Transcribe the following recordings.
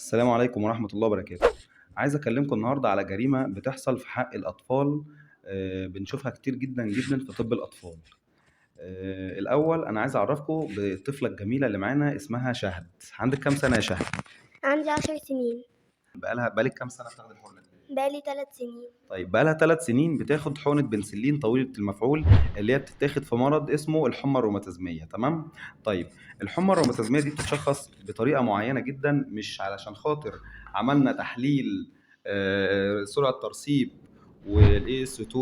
السلام عليكم ورحمة الله وبركاته. عايز أكلمكم النهاردة على جريمة بتحصل في حق الأطفال. بنشوفها كتير جدًا، جدًا في طب الأطفال. الأول أنا عايز أعرّفكم بالطفلة الجميلة اللي معانا اسمها شهد. عندِك كام سنة يا شهد؟ عندي 10 سنين. بقالِك كام سنة بتاخدي الحقنة دي؟ بقالي 3 سنين. طيب بقى لها 3 سنين بتاخد حقنة بنسلين طويلة المفعول اللي هي بتتاخد في مرض اسمه الحمى الروماتيزمية، تمام؟ طيب الحمى الروماتيزمية دي بتتشخص بطريقة معينة جدًا، مش علشان خاطر عملنا تحليل سرعة ترسيب والAS2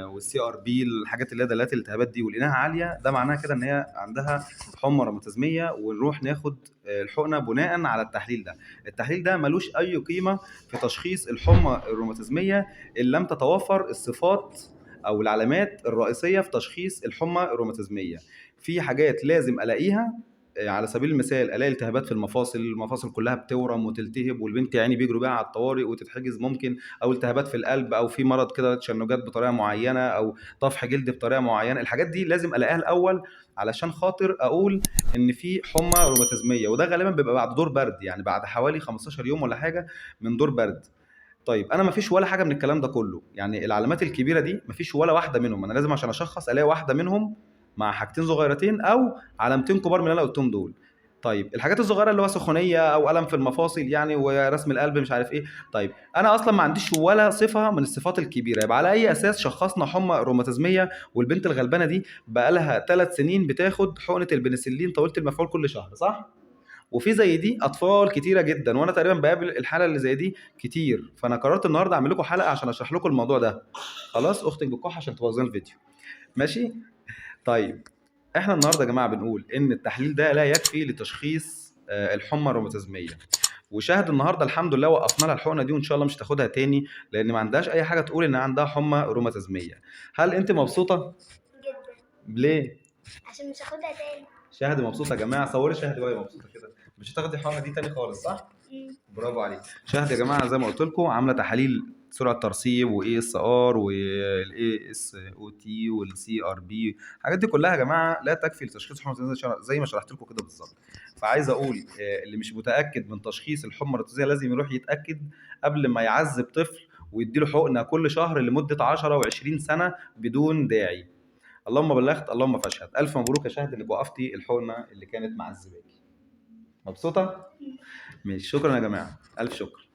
والCRP الحاجات اللي هي دلالات الالتهابات دي ولقيناها عالية، ده معناها كده إن هي عندها حمى روماتيزمية ونروح ناخد الحقنة بناءً على التحليل ده. التحليل ده مالوش أي قيمة في تشخيص الحمى الروماتيزمية إن لم تتوفر الصفات أو العلامات الرئيسية في تشخيص الحمى الروماتيزمية. في حاجات لازم ألاقيها، على سبيل المثال ألاقي التهابات في المفاصل كلها بتورم وتلتهب والبنت يا عيني بيجروا بيها على الطوارئ وتتحجز ممكن، أو التهابات في القلب أو في مرض كده تشنجات بطريقة معينة أو طفح جلد بطريقة معينة، الحاجات دي لازم ألاقيها الأول علشان خاطر أقول إن في حمى روماتيزمية، وده غالبا بيبقى بعد دور برد، يعني بعد حوالي 15 يوم ولا حاجة من دور برد. طيب أنا ما فيش ولا حاجة من الكلام ده كله، يعني العلامات الكبيرة دي ما فيش ولا واحدة منهم، أنا لازم عشان أشخّص ألاقي واحدة منهم مع حاجتين صغيرتين أو علامتين كبار من اللي أنا قُلتهم دول. طيب الحاجات الصغيرة اللي هو سخونية أو ألم في المفاصل يعني ورسم القلب مش عارف إيه، طيب أنا أصلًا ما عنديش ولا صفة من الصفات الكبيرة، يبقى على أي أساس شخّصنا حمى روماتيزمية والبنت الغلبانة دي بقى لها 3 سنين بتاخد حقنة البنسلين طويلة المفعول كل شهر، صح؟ وفي زي دي أطفال كتيرة جدًا، وأنا تقريبًا باقابل الحالة اللي زي دي كتير، فأنا قررت النهارده أعمل لكم حلقة عشان أشرح لكم الموضوع ده. خلاص، أختك بتكح عشان تبوظ لنا الفيديو، ماشي؟ طيب إحنا النهارده يا جماعة بنقول إن التحليل ده لا يكفي لتشخيص الحمى الروماتيزمية، وشاهد النهارده الحمد لله وقفنا لها الحقنة دي وإن شاء الله مش هتاخدها تاني، لإن ما عندهاش أي حاجة تقول إن عندها حمى روماتيزمية. هل أنتِ مبسوطة؟ جدا. ليه؟ عشان مش هاخدها تاني. شهد مبسوطة يا جماعة، صوري شهد وهي مبسوطة كده، مش هتاخدي الحقنة دي تاني خالص صح؟ برافو عليك. شهد يا جماعه زي ما قلت لكم عامله تحاليل سرعه ترسيب واي اس ار والاي اس او تي والسي ار بي، الحاجات دي كلها يا جماعه لا تكفي لتشخيص حمى الروماتيزمية زي ما شرحت لكم كده بالظبط. فعايز اقول اللي مش متاكد من تشخيص الحمى الروماتيزمية لازم يروح يتاكد قبل ما يعذب طفل ويديله حقنه كل شهر لمده 10 و20 سنه بدون داعي. اللهم بلغت اللهم فاشهد. الف مبروك يا شهد انك وقفتي الحقنه اللي كانت معذباكي. مبسوطه؟ ماشي، شكرا يا جماعه، الف شكر.